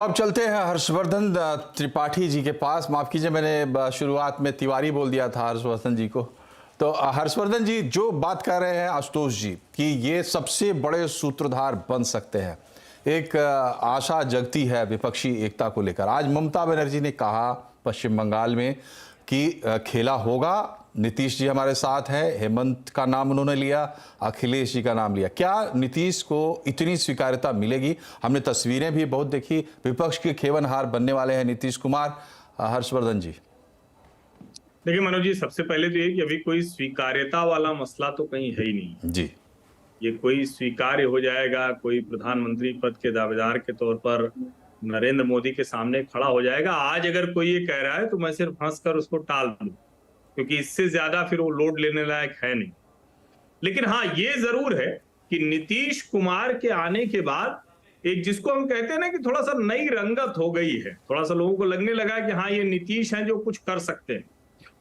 अब चलते हैं हर्षवर्धन त्रिपाठी जी के पास। माफ कीजिए, मैंने शुरुआत में तिवारी बोल दिया था हर्षवर्धन जी को। तो हर्षवर्धन जी जो बात कर रहे हैं आशुतोष जी कि ये सबसे बड़े सूत्रधार बन सकते हैं, एक आशा जगती है विपक्षी एकता को लेकर। आज ममता बनर्जी ने कहा पश्चिम बंगाल में कि खेला होगा, नीतीश जी हमारे साथ है, हेमंत का नाम उन्होंने लिया, अखिलेश जी का नाम लिया। क्या नीतीश को इतनी स्वीकार्यता मिलेगी? हमने तस्वीरें भी बहुत देखी, विपक्ष के खेवनहार बनने वाले हैं नीतीश कुमार। हर्षवर्धन जी देखिए मनोज जी, सबसे पहले तो ये कि अभी कोई स्वीकार्यता वाला मसला तो कहीं है ही नहीं जी। ये कोई स्वीकार्य हो जाएगा, कोई प्रधानमंत्री पद के दावेदार के तौर पर नरेंद्र मोदी के सामने खड़ा हो जाएगा। आज अगर कोई ये कह रहा है तो मैं सिर्फ हंसकर उसको टाल दूं, क्योंकि इससे ज्यादा फिर वो लोड लेने लायक है नहीं। लेकिन हाँ, ये जरूर है कि नीतीश कुमार के आने के बाद एक जिसको हम कहते हैं ना कि थोड़ा सा नई रंगत हो गई है, थोड़ा सा लोगों को लगने लगा कि हाँ ये नीतीश हैं जो कुछ कर सकते हैं।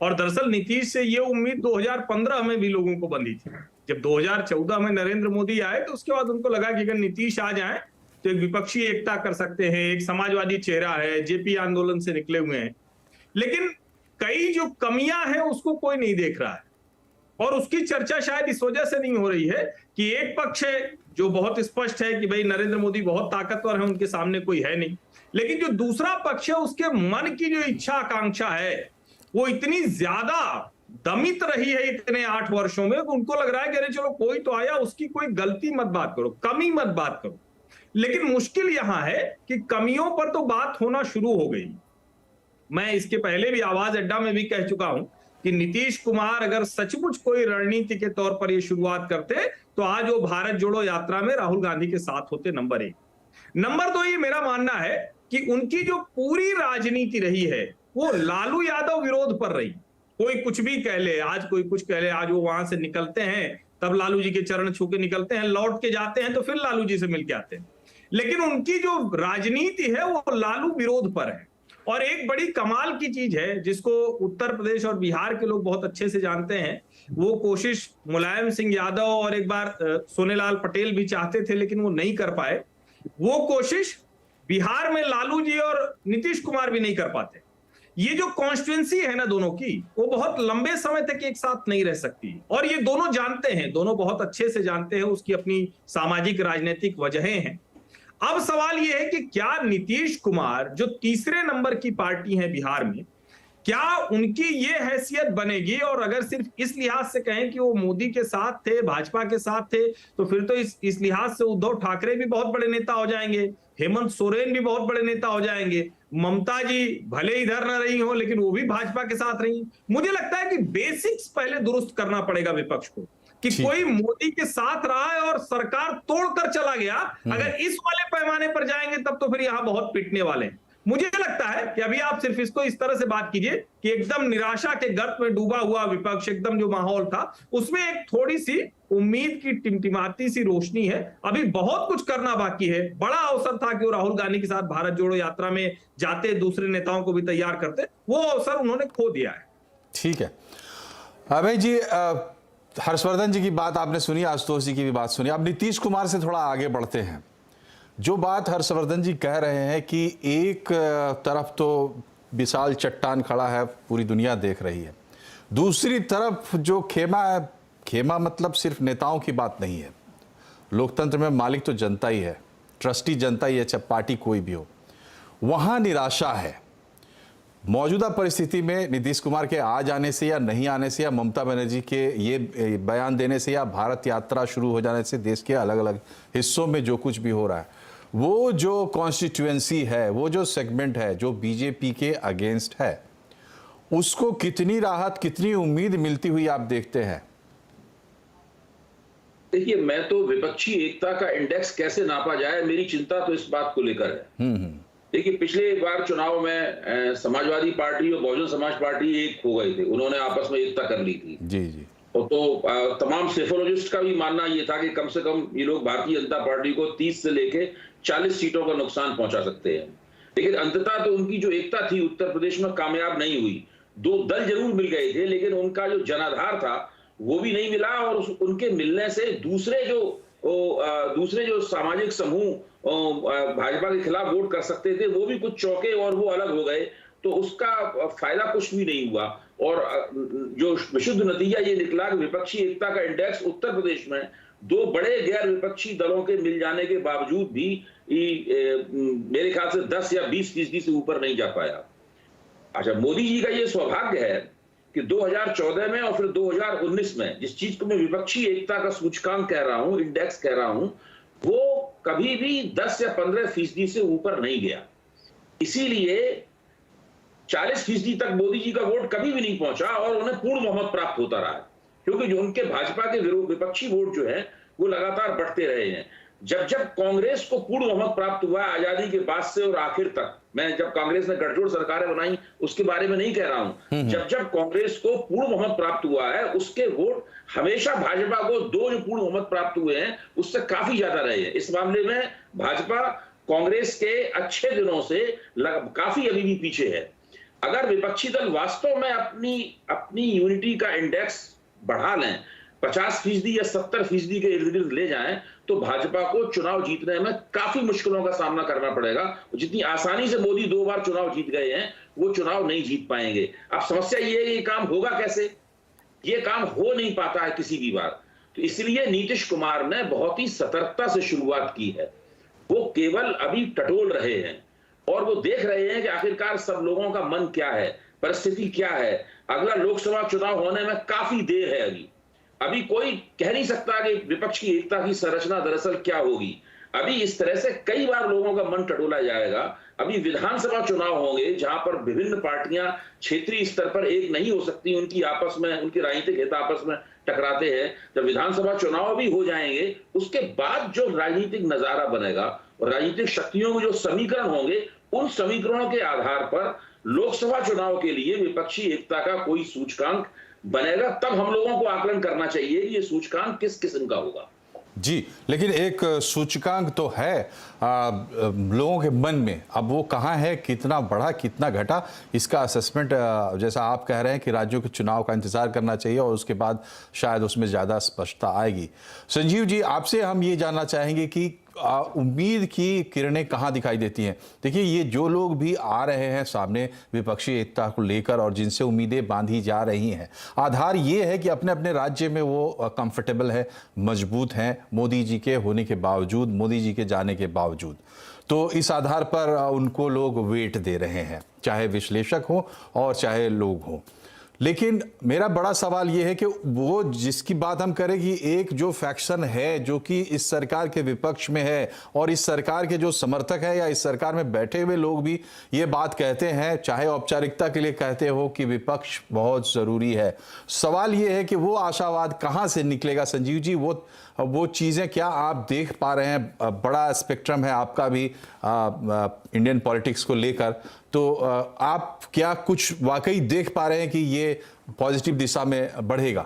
और दरअसल नीतीश से ये उम्मीद 2015 में भी लोगों को बंधी थी। जब 2014 में नरेंद्र मोदी आए तो उसके बाद उनको लगा कि अगर नीतीश आ जाए तो एक विपक्षी एकता कर सकते हैं, एक समाजवादी चेहरा है, जेपी आंदोलन से निकले हुए हैं। लेकिन कई जो कमियां हैं उसको कोई नहीं देख रहा है, और उसकी चर्चा शायद इस वजह से नहीं हो रही है कि एक पक्ष है जो बहुत स्पष्ट है कि भाई नरेंद्र मोदी बहुत ताकतवर है, उनके सामने कोई है नहीं। लेकिन जो दूसरा पक्ष है उसके मन की जो इच्छा आकांक्षा है वो इतनी ज्यादा दमित रही है इतने 8 वर्षों में, उनको लग रहा है कि अरे चलो कोई तो आया, उसकी कोई गलती मत बात करो, कमी मत बात करो। लेकिन मुश्किल यहां है कि कमियों पर तो बात होना शुरू हो गई। मैं इसके पहले भी आवाज अड्डा में भी कह चुका हूं कि नीतीश कुमार अगर सचमुच कोई रणनीति के तौर पर ये शुरुआत करते तो आज वो भारत जोड़ो यात्रा में राहुल गांधी के साथ होते, नंबर 1। नंबर 2, ये मेरा मानना है कि उनकी जो पूरी राजनीति रही है वो लालू यादव विरोध पर रही। कोई कुछ भी कह ले, आज कोई कुछ कह ले, आज वो वहां से निकलते हैं तब लालू जी के चरण छू के निकलते हैं, लौट के जाते हैं तो फिर लालू जी से मिल के आते हैं। लेकिन उनकी जो राजनीति है वो लालू विरोध पर है। और एक बड़ी कमाल की चीज है जिसको उत्तर प्रदेश और बिहार के लोग बहुत अच्छे से जानते हैं, वो कोशिश मुलायम सिंह यादव और एक बार सोनेलाल पटेल भी चाहते थे लेकिन वो नहीं कर पाए। वो कोशिश बिहार में लालू जी और नीतीश कुमार भी नहीं कर पाते। ये जो कॉन्स्टिट्यूएंसी है ना दोनों की, वो बहुत लंबे समय तक एक साथ नहीं रह सकती, और ये दोनों जानते हैं, दोनों बहुत अच्छे से जानते हैं, उसकी अपनी सामाजिक राजनीतिक वजहें हैं। अब सवाल यह है कि क्या नीतीश कुमार जो तीसरे नंबर की पार्टी है बिहार में, क्या उनकी ये हैसियत बनेगी? और अगर सिर्फ इस लिहाज से कहें कि वो मोदी के साथ थे, भाजपा के साथ थे, तो फिर तो इस लिहाज से उद्धव ठाकरे भी बहुत बड़े नेता हो जाएंगे, हेमंत सोरेन भी बहुत बड़े नेता हो जाएंगे, ममता जी भले इधर न रही हो लेकिन वो भी भाजपा के साथ रही। मुझे लगता है कि बेसिक्स पहले दुरुस्त करना पड़ेगा विपक्ष को, कि कोई मोदी के साथ रहा है और सरकार तोड़कर चला गया, अगर इस वाले पैमाने पर जाएंगे तब तो फिर यहां बहुत पिटने वाले हैं। मुझे लगता है कि अभी आप सिर्फ इसको इस तरह से बात कीजिए कि एकदम निराशा के गर्त में डूबा हुआ विपक्ष, एकदम जो माहौल था उसमें एक थोड़ी सी उम्मीद की टिमटिमाती सी रोशनी है। अभी बहुत कुछ करना बाकी है। बड़ा अवसर था कि वो राहुल गांधी के साथ भारत जोड़ो यात्रा में जाते, दूसरे नेताओं को भी तैयार करते, वो अवसर उन्होंने खो दिया है। ठीक है अभय जी, हर्षवर्धन जी की बात आपने सुनी, आशुतोष जी की भी बात सुनी। अब नीतीश कुमार से थोड़ा आगे बढ़ते हैं। जो बात हर्षवर्धन जी कह रहे हैं कि एक तरफ तो विशाल चट्टान खड़ा है, पूरी दुनिया देख रही है, दूसरी तरफ जो खेमा है, खेमा मतलब सिर्फ नेताओं की बात नहीं है, लोकतंत्र में मालिक तो जनता ही है, ट्रस्टी जनता ही है, चाहे पार्टी कोई भी हो। वहाँ निराशा है। मौजूदा परिस्थिति में नीतीश कुमार के आ जाने से या नहीं आने से, या ममता बनर्जी के ये बयान देने से, या भारत यात्रा शुरू हो जाने से देश के अलग अलग हिस्सों में जो कुछ भी हो रहा है, वो जो कॉन्स्टिट्यूएंसी है, वो जो सेगमेंट है जो बीजेपी के अगेंस्ट है, उसको कितनी राहत, कितनी उम्मीद मिलती हुई आप देखते हैं? देखिए, मैं तो विपक्षी एकता का इंडेक्स कैसे नापा जाए, मेरी चिंता तो इस बात को लेकर है। देखिए, पिछले बार चुनाव में समाजवादी पार्टी और बहुजन समाज पार्टी एक हो गए थे, उन्होंने आपस में एकता कर ली थी। जी जी। और तो तमाम सेफोलॉजिस्ट का भी मानना ये था कि कम से कम ये लोग भारतीय जनता पार्टी को 30 से लेके 40 सीटों का नुकसान पहुंचा सकते हैं। लेकिन अंततः तो उनकी जो एकता थी उत्तर प्रदेश में कामयाब नहीं हुई। 2 दल जरूर मिल गए थे लेकिन उनका जो जनाधार था वो भी नहीं मिला, और उनके मिलने से दूसरे जो सामाजिक समूह भाजपा के खिलाफ वोट कर सकते थे, वो भी कुछ चौंके और वो अलग हो गए, तो उसका फायदा कुछ भी नहीं हुआ। और जो विशुद्ध नतीजा ये निकला कि विपक्षी एकता का इंडेक्स उत्तर प्रदेश में दो बड़े गैर विपक्षी दलों के मिल जाने के बावजूद भी मेरे ख्याल से 10 या 20% से ऊपर नहीं जा पाया। अच्छा, मोदी जी का ये सौभाग्य है कि 2014 में और फिर 2019 में जिस चीज को मैं विपक्षी एकता का सूचकांक कह रहा हूं, इंडेक्स कह रहा हूं, वो कभी भी 10 या 15% से ऊपर नहीं गया। इसीलिए 40% तक मोदी जी का वोट कभी भी नहीं पहुंचा और उन्हें पूर्ण बहुमत प्राप्त होता रहा है, क्योंकि जो उनके भाजपा के विपक्षी वोट जो है वो लगातार बढ़ते रहे हैं। जब जब कांग्रेस को पूर्ण बहुमत प्राप्त हुआ आजादी के बाद से और आखिर तक, मैं जब कांग्रेस ने गठजोड़ सरकारें बनाई उसके बारे में नहीं कह रहा हूं, जब जब कांग्रेस को पूर्ण बहुमत प्राप्त हुआ है उसके वोट हमेशा भाजपा को दो जो पूर्ण बहुमत प्राप्त हुए हैं उससे काफी ज्यादा रहे हैं। इस मामले में भाजपा कांग्रेस के अच्छे दिनों से काफी अभी भी पीछे है। अगर विपक्षी दल वास्तव में अपनी यूनिटी का इंडेक्स बढ़ा लें, 50% या 70% के इर्द गिर्द ले जाएं, तो भाजपा को चुनाव जीतने में काफी मुश्किलों का सामना करना पड़ेगा। जितनी आसानी से मोदी 2 बार चुनाव जीत गए हैं, वो चुनाव नहीं जीत पाएंगे। अब समस्या ये है कि ये काम होगा कैसे? ये काम हो नहीं पाता है किसी भी बार। तो इसलिए नीतीश कुमार ने बहुत ही सतर्कता से शुरुआत की है। वो केवल अभी टटोल रहे हैं और वो देख रहे हैं कि आखिरकार सब लोगों का मन क्या है, परिस्थिति क्या है। अगला लोकसभा चुनाव होने में काफी देर है। अभी कोई कह नहीं सकता कि विपक्ष की एकता की संरचना दरअसल क्या होगी। अभी इस तरह से कई बार लोगों का मन टटोला जाएगा। अभी विधानसभा चुनाव होंगे जहां पर विभिन्न पार्टियां क्षेत्रीय स्तर पर एक नहीं हो सकती, उनकी आपस में, उनके राजनीतिक हित आपस में टकराते हैं। जब विधानसभा चुनाव भी हो जाएंगे, उसके बाद जो राजनीतिक नजारा बनेगा और राजनीतिक शक्तियों के जो समीकरण होंगे, उन समीकरणों के आधार पर लोकसभा चुनाव के लिए विपक्षी एकता का कोई सूचकांक बनेगा। तब हम लोगों को आकलन करना चाहिए कि ये सूचकांक किस किस्म का होगा। जी, लेकिन एक सूचकांक तो है लोगों के मन में। अब वो कहाँ है, कितना बढ़ा कितना घटा, इसका असेसमेंट जैसा आप कह रहे हैं कि राज्यों के चुनाव का इंतजार करना चाहिए और उसके बाद शायद उसमें ज़्यादा स्पष्टता आएगी। संजीव जी, आपसे हम ये जानना चाहेंगे कि उम्मीद की किरणें कहाँ दिखाई देती हैं? देखिए, ये जो लोग भी आ रहे हैं सामने विपक्षी एकता को लेकर और जिनसे उम्मीदें बांधी जा रही हैं, आधार ये है कि अपने अपने राज्य में वो कंफर्टेबल है, मजबूत हैं मोदी जी के होने के बावजूद, मोदी जी के जाने के बावजूद। तो इस आधार पर उनको लोग वेट दे रहे हैं, चाहे विश्लेषक हो और चाहे लोग हों। लेकिन मेरा बड़ा सवाल ये है कि वो जिसकी बात हम करें कि एक जो फैक्शन है जो कि इस सरकार के विपक्ष में है और इस सरकार के जो समर्थक है या इस सरकार में बैठे हुए लोग भी ये बात कहते हैं, चाहे औपचारिकता के लिए कहते हो कि विपक्ष बहुत ज़रूरी है। सवाल ये है कि वो आशावाद कहाँ से निकलेगा संजीव जी? वो चीज़ें क्या आप देख पा रहे हैं? बड़ा स्पेक्ट्रम है आपका भी इंडियन पॉलिटिक्स को लेकर, तो आप क्या कुछ वाकई देख पा रहे हैं कि ये पॉजिटिव दिशा में बढ़ेगा?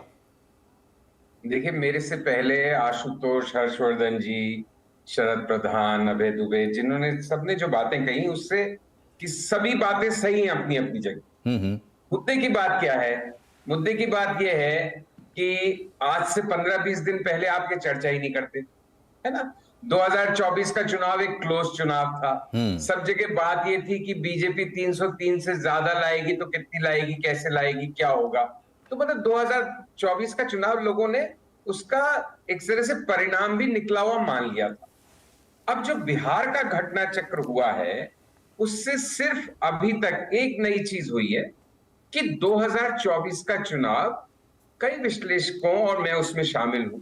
देखिए, मेरे से पहले आशुतोष, हर्षवर्धन जी, शरद प्रधान, अभय दुबे, जिन्होंने सबने जो बातें कही उससे कि सभी बातें सही हैं अपनी अपनी जगह। मुद्दे की बात क्या है? मुद्दे की बात यह है कि आज से 15-20 दिन पहले आप ये चर्चा ही नहीं करते, है ना। 2024 का चुनाव एक क्लोज चुनाव था। सब जगह बात ये थी कि बीजेपी 303 से ज्यादा लाएगी तो कितनी लाएगी, कैसे लाएगी, क्या होगा। तो मतलब 2024 का चुनाव लोगों ने उसका एक तरह से परिणाम भी निकला हुआ मान लिया था। अब जो बिहार का घटना चक्र हुआ है, उससे सिर्फ अभी तक एक नई चीज हुई है कि 2024 का चुनाव कई विश्लेषकों और मैं उसमें शामिल हूं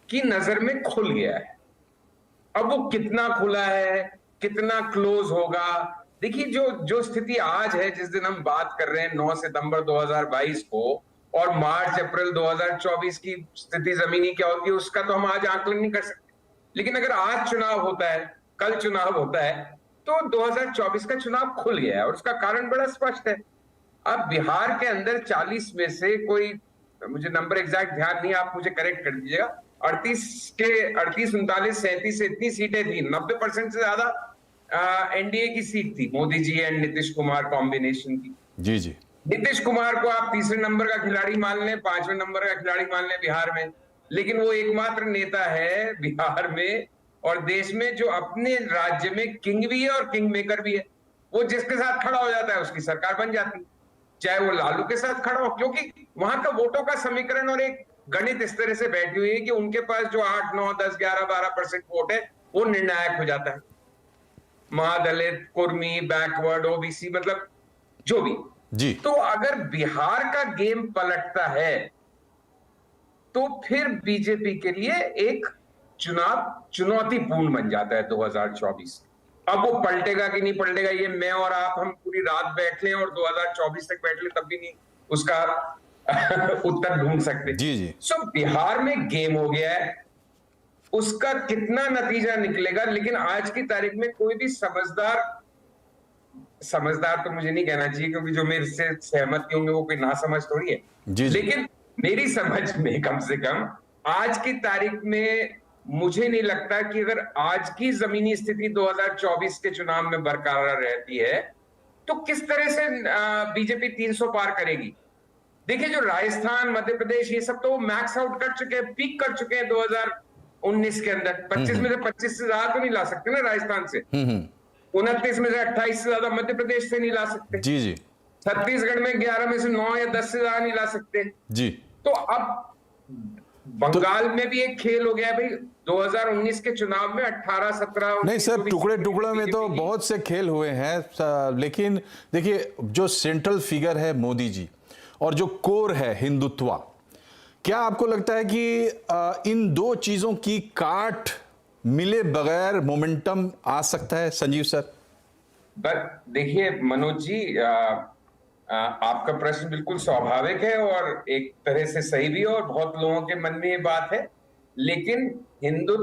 की नजर में खुल गया है। अब वो कितना खुला है, कितना क्लोज होगा, देखिए जो स्थिति आज है, जिस दिन हम बात कर रहे हैं 9 सितंबर 2022 को, और मार्च अप्रैल 2024 की स्थिति जमीनी क्या होती है उसका तो हम आज आकलन नहीं कर सकते। लेकिन अगर आज चुनाव होता है, कल चुनाव होता है, तो 2024 का चुनाव खुल गया है और उसका कारण बड़ा स्पष्ट है। अब बिहार के अंदर 40 में से कोई, मुझे नंबर एग्जैक्ट ध्यान नहीं, आप मुझे करेक्ट कर दीजिएगा, 38 के 38, 39, 37 से इतनी सीटें थी, 90% से ज्यादा एनडीए की सीट थी, मोदी जी एंड नीतीश कुमार कॉम्बिनेशन की। जी जी। नीतीश कुमार को आप तीसरे नंबर का खिलाड़ी मान लें, 5वें नंबर का खिलाड़ी मान लें बिहार में, लेकिन वो एकमात्र नेता है बिहार में और देश में जो अपने राज्य में किंग भी है और किंग मेकर भी है, वो जिसके साथ खड़ा हो जाता है उसकी सरकार बन जाती है, चाहे वो लालू के साथ खड़ा हो, क्योंकि वहां का वोटों का समीकरण और एक गणित इस तरह से बैठी हुई है कि उनके पास जो 8, 9, 10, 11, 12% वोट है वो निर्णायक हो जाता है। महादलित, कुर्मी, बैकवर्ड, ओबीसी, मतलब जो भी जी। तो अगर बिहार का गेम पलटता है तो फिर बीजेपी के लिए एक चुनाव चुनौतीपूर्ण बन जाता है 2024। अब वो पलटेगा कि नहीं पलटेगा, ये मैं और आप हम पूरी रात बैठ लें और 2024 तक बैठ लें तब भी नहीं उसका उत्तर ढूंढ सकते। जी जी। सो बिहार में गेम हो गया है, उसका कितना नतीजा निकलेगा, लेकिन आज की तारीख में कोई भी समझदार तो मुझे नहीं कहना चाहिए क्योंकि जो मेरे से सहमत होंगे वो कोई नासमझ थोड़ी है, जी जी। लेकिन मेरी समझ में कम से कम आज की तारीख में मुझे नहीं लगता कि अगर आज की जमीनी स्थिति 2024 के चुनाव में बरकरार रहती है तो किस तरह से बीजेपी 300 पार करेगी। देखिए जो राजस्थान, मध्य प्रदेश, ये सब तो वो मैक्स आउट कर चुके हैं, पीक कर चुके हैं 2019 के अंदर। 25 में से 25 से ज्यादा तो नहीं ला सकते ना राजस्थान से, 29 में से 28 से ज्यादा मध्य प्रदेश से नहीं ला सकते, जी जी। छत्तीसगढ़ में 11 में से 9 या 10 से ज्यादा नहीं ला सकते। जी। तो अब बंगाल में भी एक खेल हो गया है भाई, 2019 के चुनाव में 18, 17 नहीं सर, 19, टुकड़े टुकड़े में तो बीजेपी बहुत से खेल हुए हैं, लेकिन देखिए जो सेंट्रल फिगर है मोदी जी और जो कोर है हिंदुत्व, क्या आपको लगता है कि इन दो चीजों की काट मिले बगैर मोमेंटम आ सकता है? संजीव सर। देखिए मनोज जी, आपका प्रश्न बिल्कुल स्वाभाविक है और एक तरह से सही भी है और बहुत लोगों के मन में ये बात है, लेकिन हिंदू